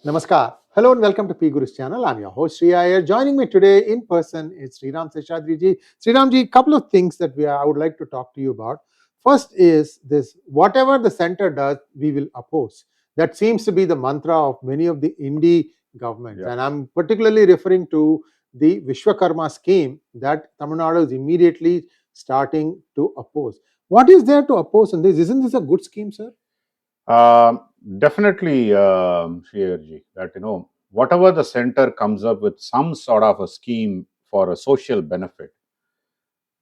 Namaskar. Hello and welcome to PGurus channel. I'm your host Sree Iyer. Joining me today in person is Sriram Seshadri ji. Sriram ji, couple of things that I would like to talk to you about. First is this: whatever the center does, we will oppose. That seems to be the mantra of many of the indie governments, and I'm particularly referring to the Viswakarma scheme that Tamil Nadu is immediately starting to oppose. What is there to oppose in this? Isn't this a good scheme, sir? Definitely, Sree Iyer ji, that whatever the center comes up with some sort of a scheme for a social benefit.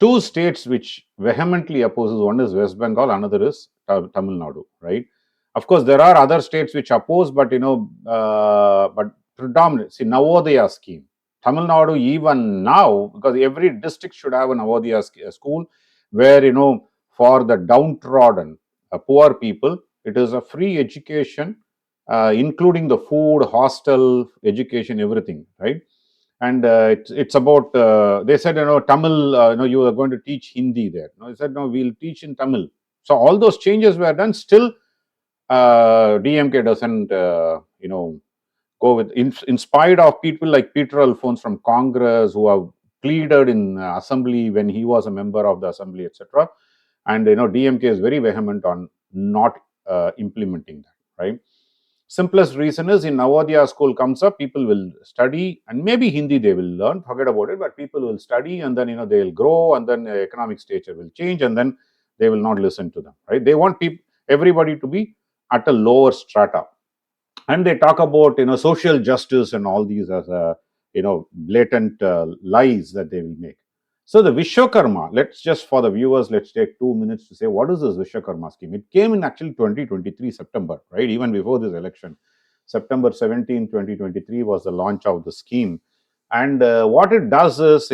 Two states which vehemently opposes, one is West Bengal, another is Tamil Nadu, right? Of course, there are other states which oppose, but but predominantly, see, 𝗍𝗏 scheme. Tamil Nadu even now, because every district should have a 𝗍𝗏 school where, for the downtrodden, poor people, it is a free education, including the food, hostel, education, everything, right? And it's about, they said, Tamil, you are going to teach Hindi there. They said, no, we'll teach in Tamil. So all those changes were done. Still, DMK doesn't, go with, in spite of people like Peter Alphonse from Congress who have pleaded in assembly when he was a member of the assembly, etc. And, DMK is very vehement on not implementing that, right? Simplest reason is, in 𝗍𝗏 school comes up, people will study, and maybe Hindi they will learn, forget about it, but people will study, and then they will grow, and then economic stature will change, and then they will not listen to them, right? They want everybody to be at a lower strata, and they talk about social justice and all these as a blatant lies that they will make. So the Viswakarma, let's just, for the viewers, let's take 2 minutes to say, what is this Viswakarma scheme? It came in actually 2023 September, right? Even before this election. September 17, 2023 was the launch of the scheme. And what it does is,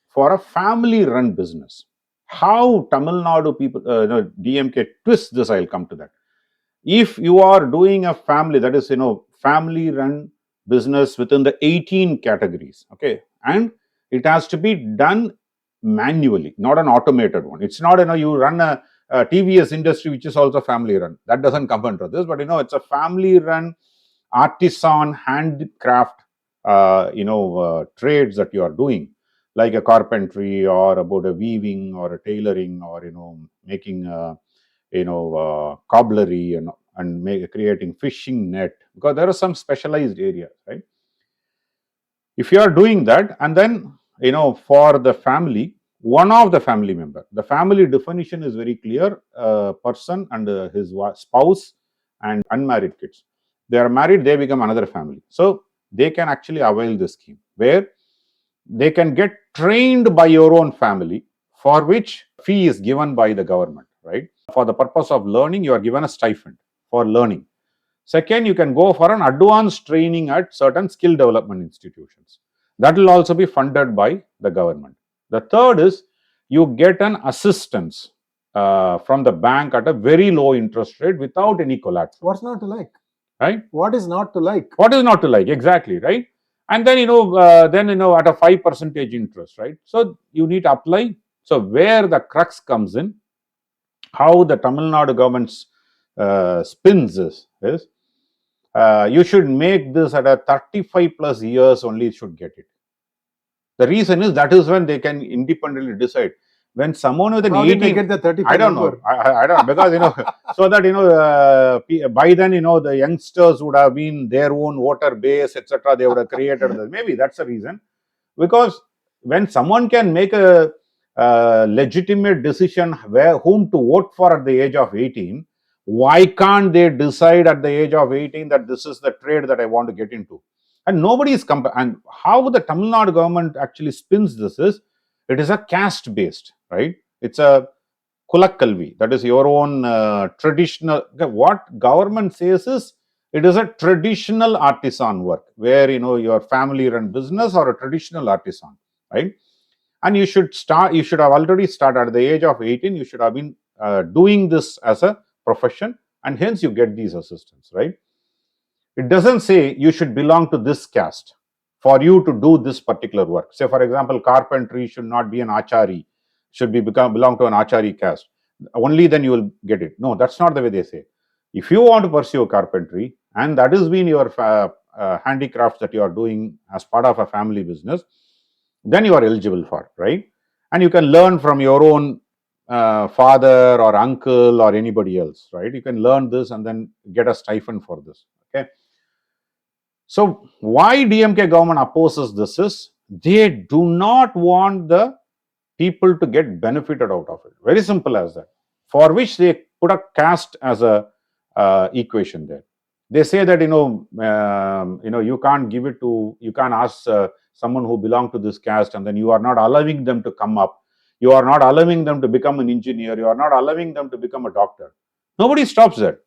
for a family-run business, how Tamil Nadu people, DMK twists this, I'll come to that. If you are doing a family, that is, family-run business within the 18 categories, okay, and it has to be done manually, not an automated one. It's not, you run a TVS industry, which is also family run. That doesn't come under this, but, it's a family run, artisan, handcraft, trades that you are doing, like a carpentry or about a weaving or a tailoring or, making, cobblery and creating fishing net, because there are some specialized areas, right? If you are doing that, and then, for the family, one of the family member, the family definition is very clear: person and his spouse and unmarried kids. They are married, they become another family. So they can actually avail this scheme, where they can get trained by your own family, for which fee is given by the government, right? For the purpose of learning, you are given a stipend for learning. Second, you can go for an advanced training at certain skill development institutions. That will also be funded by the government. The third is, you get an assistance from the bank at a very low interest rate without any collateral. What's not to like? Right? What is not to like? What is not to like? Exactly, right? And then, at a 5% interest, right? So you need to apply. So where the crux comes in, how the Tamil Nadu government spins this is, you should make this at a 35 plus years only should get it. The reason is, that is when they can independently decide. When someone with an 18, they get the 35 I don't know. I don't know, because so that by then the youngsters would have been their own voter base, etc. They would have created this. Maybe that's the reason. Because when someone can make a legitimate decision whom to vote for at the age of 18, why can't they decide at the age of 18 that this is the trade that I want to get into? And nobody is and how the Tamil Nadu government actually spins this is, it is a caste based, right? It's a 𝗥𝗙𝗙𝗍, that is your own traditional. What government says is, it is a traditional artisan work, where your family run business or a traditional artisan, right? And you should have already started at the age of 18. You should have been doing this as a profession, and hence you get these assistance, right? It doesn't say you should belong to this caste for you to do this particular work. Say, for example, carpentry should not be an 𝗟𝗏𝗏, should belong to an 𝗟𝗏𝗏 caste. Only then you will get it. No, that's not the way they say. If you want to pursue carpentry and that has been your handicraft that you are doing as part of a family business, then you are eligible for, right? And you can learn from your own father or uncle or anybody else, right? You can learn this and then get a stipend for this, okay? So why DMK government opposes this is they do not want the people to get benefited out of it. Very simple as that. For which they put a caste as a equation there. They say that you can't give it to, you can't ask someone who belongs to this caste, and then you are not allowing them to come up. You are not allowing them to become an engineer. You are not allowing them to become a doctor. Nobody stops that.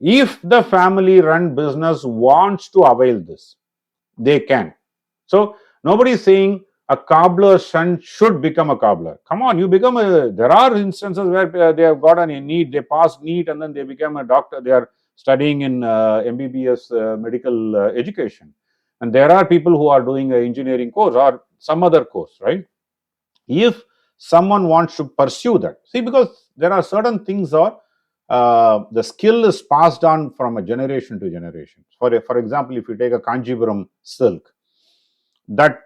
If the family-run business wants to avail this, they can. So nobody is saying a cobbler's son should become a cobbler. Come on, you become a. There are instances where they have got a need, they pass NEET and then they become a doctor. They are studying in MBBS medical education, and there are people who are doing an engineering course or some other course, right? If someone wants to pursue that, see, because there are certain things or the skill is passed on from a generation to generation. For example, if you take a Kanjipuram silk, that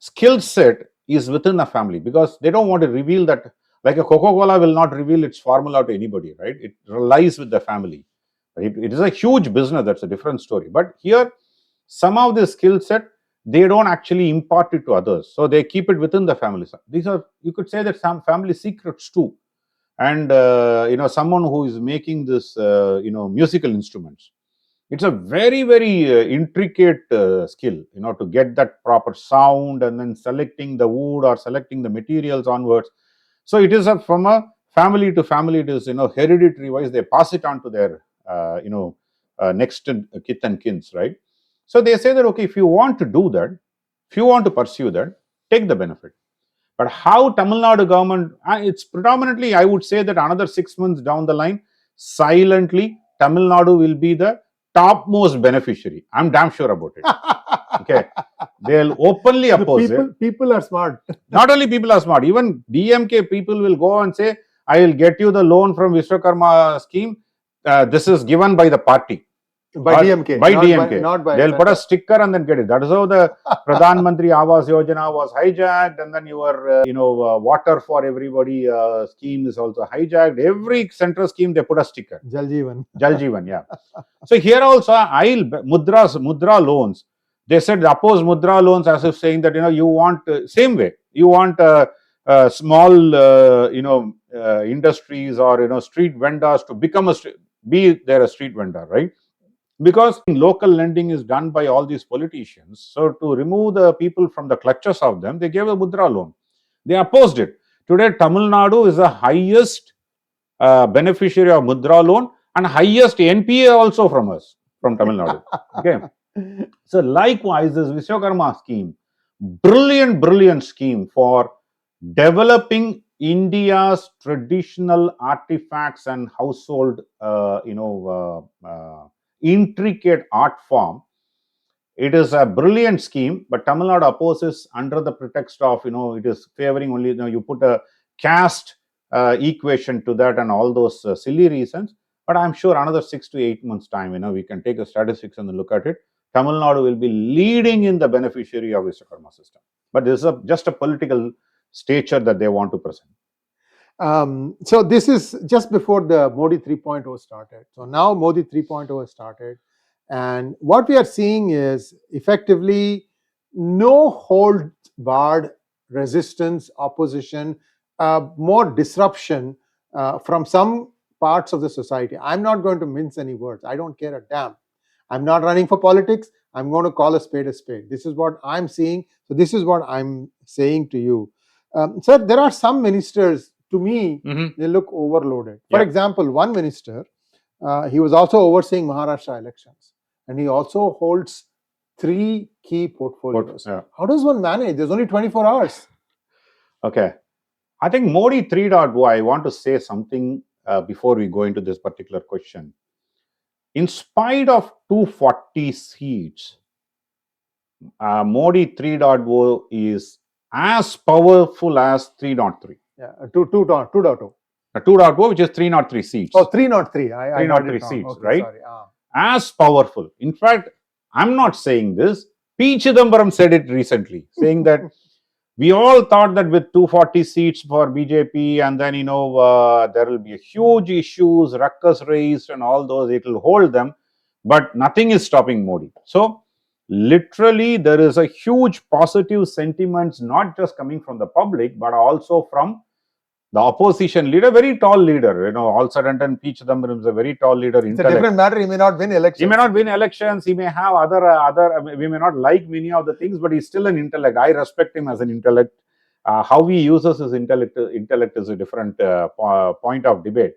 skill set is within the family, because they don't want to reveal that. Like a Coca-Cola will not reveal its formula to anybody, right? It relies with the family. It is a huge business, that's a different story. But here, some of the skill set, they don't actually impart it to others. So they keep it within the family. These are, you could say that some family secrets too. And someone who is making this musical instruments, it's a very, very intricate skill, to get that proper sound and then selecting the wood or selecting the materials onwards. So it is from a family to family. It is hereditary wise, they pass it on to their next kith and kins, right? So they say that, okay, if you want to do that, if you want to pursue that, take the benefit. But how Tamil Nadu government, it's predominantly, I would say that another 6 months down the line, silently, Tamil Nadu will be the topmost beneficiary. I'm damn sure about it. Okay. They'll openly oppose it. People are smart. Not only people are smart, even DMK people will go and say, I will get you the loan from Viswakarma scheme. This is given by the party. By DMK. By DMK. Not by They'll put a sticker and then get it. That is how the Pradhan Mantri Awas Yojana was hijacked, and then your water for everybody scheme is also hijacked. Every central scheme they put a sticker. Jal Jeevan, yeah. So here also, Mudra loans. They said oppose Mudra loans as if saying that you want same way. You want small industries or street vendors to become a street vendor, right? Because local lending is done by all these politicians. So to remove the people from the clutches of them, they gave a Mudra loan. They opposed it. Today, Tamil Nadu is the highest beneficiary of Mudra loan and highest NPA also from us, from Tamil Nadu. Okay. So likewise, this Viswakarma scheme, brilliant scheme for developing India's traditional artifacts and household, intricate art form. It is a brilliant scheme, but Tamil Nadu opposes under the pretext of, it is favoring only, you put a caste equation to that and all those silly reasons. But I'm sure another 6 to 8 months time, we can take the statistics and look at it. Tamil Nadu will be leading in the beneficiary of Viswakarma system. But this is just a political stature that they want to present. So this is just before the Modi 3.0 started. So now Modi 3.0 has started, and what we are seeing is effectively no hold barred resistance, opposition, more disruption from some parts of the society. I'm not going to mince any words. I don't care a damn. I'm not running for politics. I'm going to call a spade a spade. This is what I'm seeing. So this is what I'm saying to you. Sir, there are some ministers, to me, they look overloaded. For example, one minister, he was also overseeing Maharashtra elections, and he also holds 3 key portfolios. How does one manage? There's only 24 hours. Okay. I think Modi 3.0, I want to say something before we go into this particular question. In spite of 240 seats, Modi 3.0 is as powerful as 3.3. Yeah, 2.0. 2.0, which is 303 seats. Oh, 303. 303 seats, okay, right? Sorry. as powerful. In fact, I'm not saying this. P. Chidambaram said it recently, saying that we all thought that with 240 seats for BJP and then, there will be huge issues, ruckus raised and all those, it will hold them, but nothing is stopping Modi. So, literally, there is a huge positive sentiments, not just coming from the public, but also from the opposition leader, very tall leader, all sudden P. Chidambaram is a very tall leader. It's a different matter. He may not win elections. He may not win elections. He may have we may not like many of the things, but he's still an intellect. I respect him as an intellect. How he uses his intellect is a different point of debate.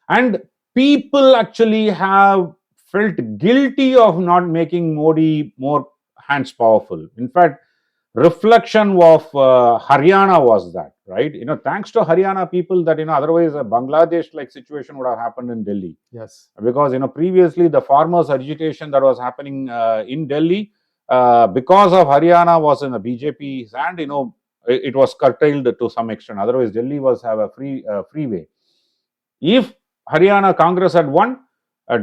And people actually have felt guilty of not making Modi more hands powerful. In fact, reflection of Haryana was that, right? Thanks to Haryana people that, otherwise a Bangladesh-like situation would have happened in Delhi. Yes. Because, previously the farmers' agitation that was happening in Delhi, because of Haryana was in the BJP's hand, it was curtailed to some extent. Otherwise, Delhi was have a freeway. If Haryana Congress had won,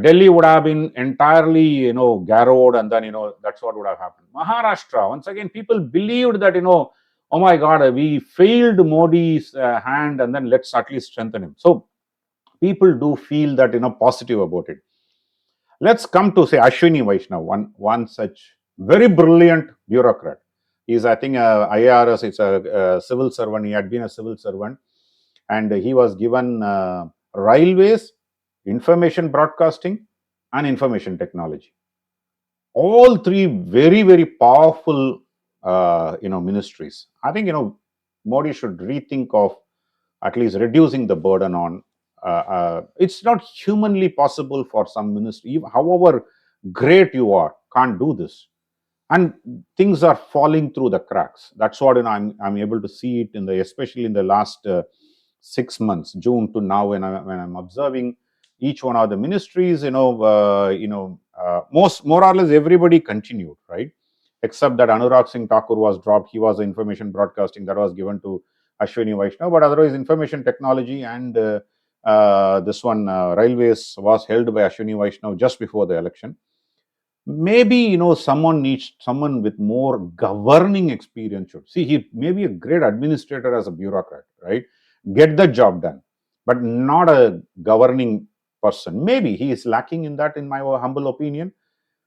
Delhi would have been entirely, garrowed, and then, that's what would have happened. Maharashtra, once again, people believed that, oh my God, we failed Modi's hand, and then let's at least strengthen him. So, people do feel that, positive about it. Let's come to, say, Ashwini Vaishnav, one such very brilliant bureaucrat. He's, I think, IRS, it's a civil servant. He had been a civil servant, and he was given railways, information broadcasting, and information technology. All three very, very powerful, ministries. I think, Modi should rethink of at least reducing the burden on. It's not humanly possible for some ministry, however great you are, can't do this. And things are falling through the cracks. That's what I'm able to see it especially in the last 6 months, June to now, when I'm observing each one of the ministries. More or less everybody continued, right? Except that Anurag Singh Thakur was dropped. He was information broadcasting that was given to Ashwini Vaishnav. But otherwise, information technology and this one railways was held by Ashwini Vaishnav just before the election. Maybe, someone with more governing experience should. See, he may be a great administrator as a bureaucrat, right? Get the job done, but not a governing person. Maybe he is lacking in that, in my humble opinion.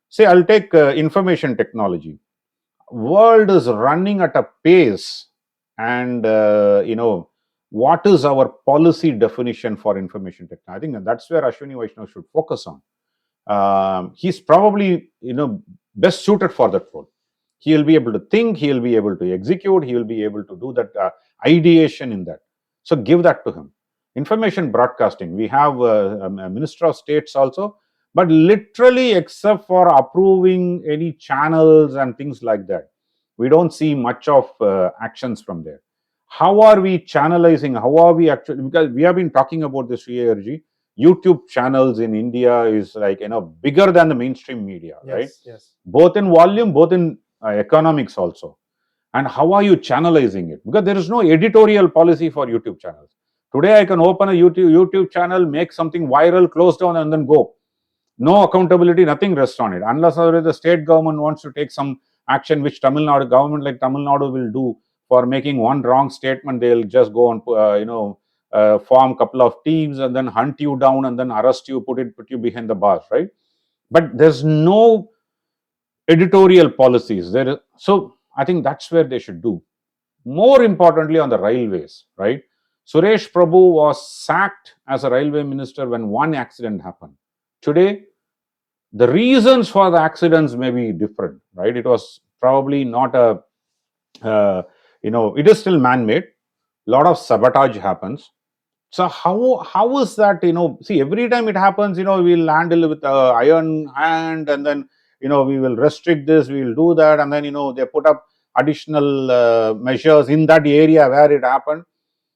Say, I'll take information technology. World is running at a pace, and, what is our policy definition for information technology? I think that's where Ashwini Vaishnav should focus on. He's probably, best suited for that role. He will be able to think, he will be able to execute, he will be able to do that ideation in that. So give that to him. Information broadcasting, we have a Minister of States also, but literally, except for approving any channels and things like that, we don't see much of actions from there. How are we channelizing? How are we actually, because we have been talking about this, Sree Iyer, YouTube channels in India is like, bigger than the mainstream media, yes, right? Yes. Both in volume, both in economics also. And how are you channelizing it? Because there is no editorial policy for YouTube channels. Today, I can open a YouTube channel, make something viral, close down, and then go. No accountability, nothing rests on it. Unless the state government wants to take some action, which government like Tamil Nadu will do for making one wrong statement, they'll just go and, form a couple of teams and then hunt you down and then arrest you, put you behind the bars, right? But there's no editorial policies there. So I think that's where they should do. More importantly, on the railways, right? Suresh Prabhu was sacked as a railway minister when one accident happened. Today, the reasons for the accidents may be different, right? It was probably not it is still man-made. A lot of sabotage happens. So how is that, see, every time it happens, we'll handle with iron hand, and then, we will restrict this, we will do that, and then, they put up additional measures in that area where it happened.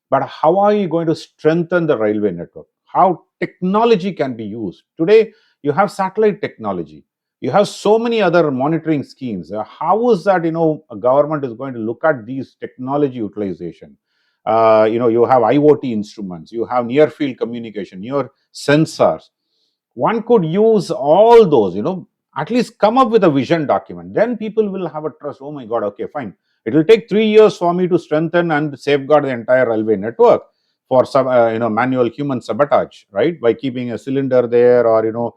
But how are you going to strengthen the railway network? How technology can be used? Today, you have satellite technology. You have so many other monitoring schemes. How is that, a government is going to look at these technology utilization? You have IoT instruments, you have near field communication, your sensors. one could use all those, at least come up with a vision document. Then people will have a trust. Oh my God, okay, fine. It will take 3 years for me to strengthen and safeguard the entire railway network for some, manual human sabotage, right? By keeping a cylinder there, or,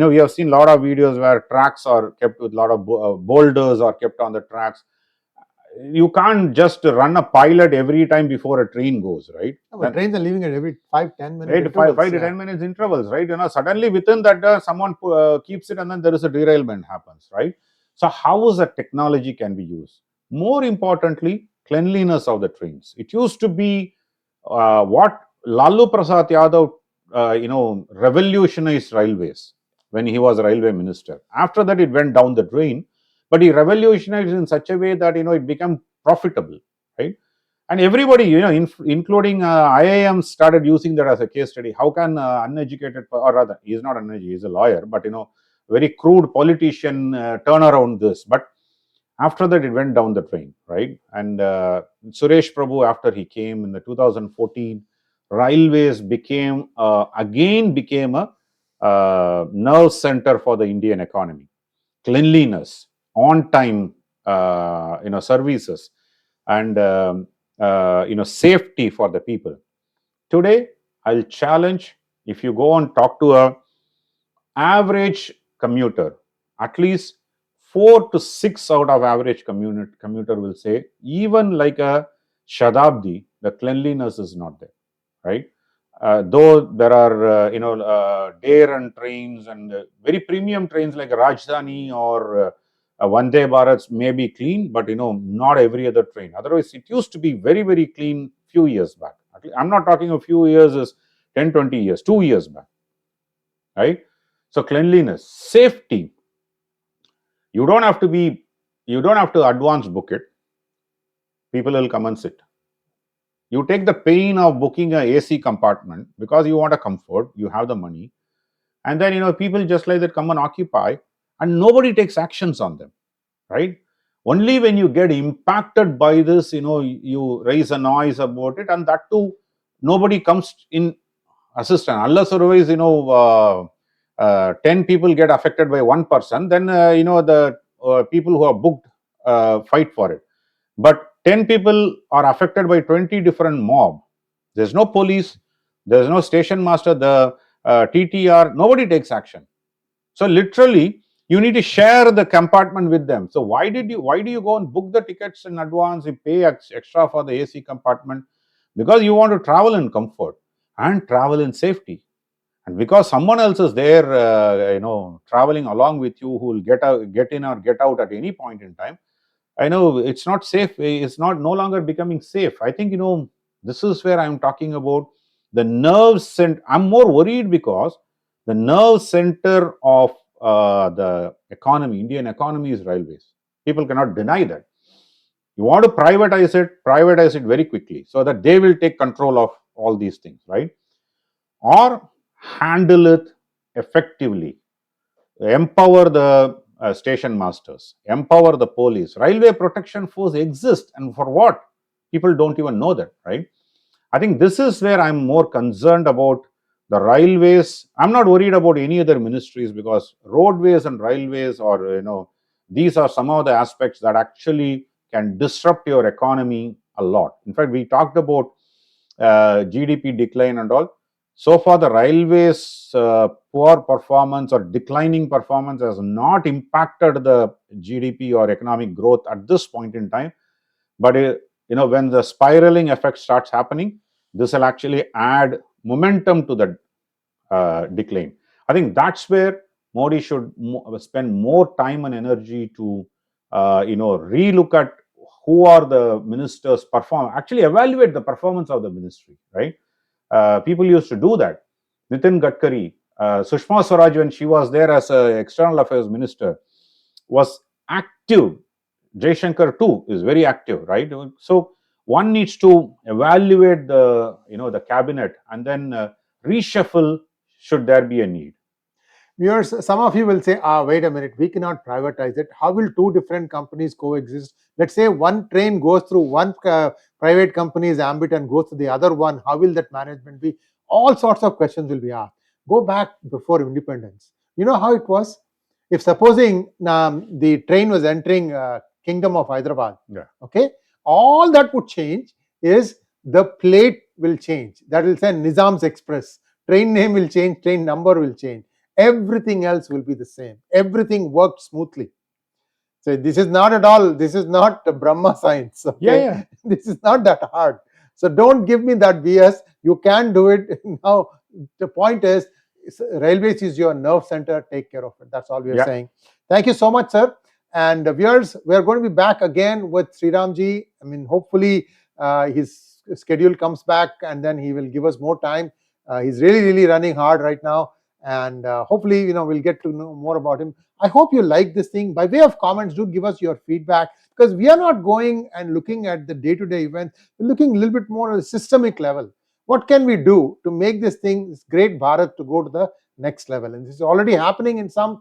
we have seen a lot of videos where tracks are kept with a lot of boulders are kept on the tracks. You can't just run a pilot every time before a train goes, right? But trains are leaving at every 5-10 minutes right, intervals. 5 to 10 minutes intervals, right? Suddenly within that, someone keeps it, and then there is a derailment happens, right? So how is that technology can be used? More importantly, cleanliness of the trains. It used to be what Lalu Prasad Yadav, revolutionized railways when he was railway minister. After that, it went down the drain, but he revolutionized in such a way that it became profitable, right? And everybody, including IIM, started using that as a case study. How can uneducated, or rather, he is not uneducated, he is a lawyer, but very crude politician turn around this? But after that, it went down the drain, right? And Suresh Prabhu, after he came in the 2014, railways again became a nerve center for the Indian economy. Cleanliness, on time, services, and safety for the people. Today, I'll challenge, if you go and talk to a average commuter, at least 4 to 6 out of average commuter will say, even like a Seshadri, the cleanliness is not there, right? Though there are day run trains and very premium trains like Rajdhani or 𝗦𝗘𝗿𝗏𝗏 may be clean, but not every other train. Otherwise, it used to be very, very clean few years back. I'm not talking a few years, as 10, 20 years, 2 years back, right? So cleanliness, safety. You don't have to advance book it. People will come and sit. You take the pain of booking an AC compartment because you want a comfort, you have the money, and then people just like that come and occupy, and nobody takes actions on them, right? Only when you get impacted by this, you raise a noise about it, and that too, nobody comes in assistance. Unless otherwise, 10 people get affected by one person, then the people who are booked fight for it. But 10 people are affected by 20 different mob. There's no police, there's no station master, the TTR, nobody takes action. So literally, you need to share the compartment with them. So why do you go and book the tickets in advance? You pay extra for the AC compartment because you want to travel in comfort and travel in safety. And because someone else is there, traveling along with you, who will get in or get out at any point in time, I know it's not safe. It's no longer becoming safe. I think, this is where I'm talking about the nerve center. I'm more worried because the nerve center of the economy, Indian economy, is railways. People cannot deny that. You want to privatize it very quickly so that they will take control of all these things, right? Or handle it effectively. Empower the station masters, empower the police. Railway protection force exists, and for what? People don't even know that, right? I think this is where I'm more concerned about the railways. I'm not worried about any other ministries, because roadways and railways, or these are some of the aspects that actually can disrupt your economy a lot. In fact, we talked about GDP decline and all. So far, the railways' poor performance or declining performance has not impacted the GDP or economic growth at this point in time. But when the spiraling effect starts happening, this will actually add momentum to the decline. I think that's where Modi should spend more time and energy to relook at who are the ministers actually evaluate the performance of the ministry, right? People used to do that. Nitin Gadkari, Sushma Swaraj, when she was there as an external affairs minister, was active. Jaishankar too is very active, right? So one needs to evaluate the cabinet and then reshuffle should there be a need. Viewers, some of you will say, wait a minute, we cannot privatize it. How will two different companies coexist? Let's say one train goes through one private company's ambit and goes to the other one. How will that management be? All sorts of questions will be asked. Go back before independence. You know how it was? If supposing the train was entering Kingdom of Hyderabad, okay, all that would change is the plate will change. That will say Nizam's Express. Train name will change, train number will change. Everything else will be the same. Everything worked smoothly. So this is not at all, this is not Brahma science. Okay? This is not that hard. So don't give me that BS. You can do it. Now, the point is, railways is your nerve center. Take care of it. That's all we are saying. Thank you so much, sir. And viewers, we are going to be back again with Sriramji. I mean, hopefully his schedule comes back and then he will give us more time. He's really running hard right now. And hopefully, we'll get to know more about him. I hope you like this thing. By way of comments, do give us your feedback, because we are not going and looking at the day-to-day events. We're looking a little bit more at a systemic level. What can we do to make this thing, this great Bharat, to go to the next level? And this is already happening in some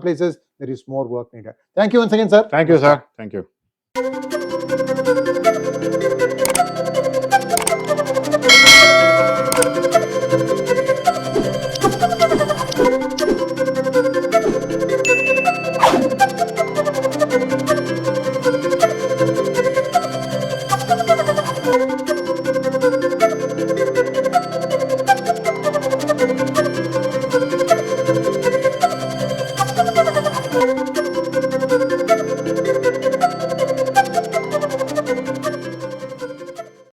places. There is more work needed. Thank you once again, sir. Thank you, sir. Thank you.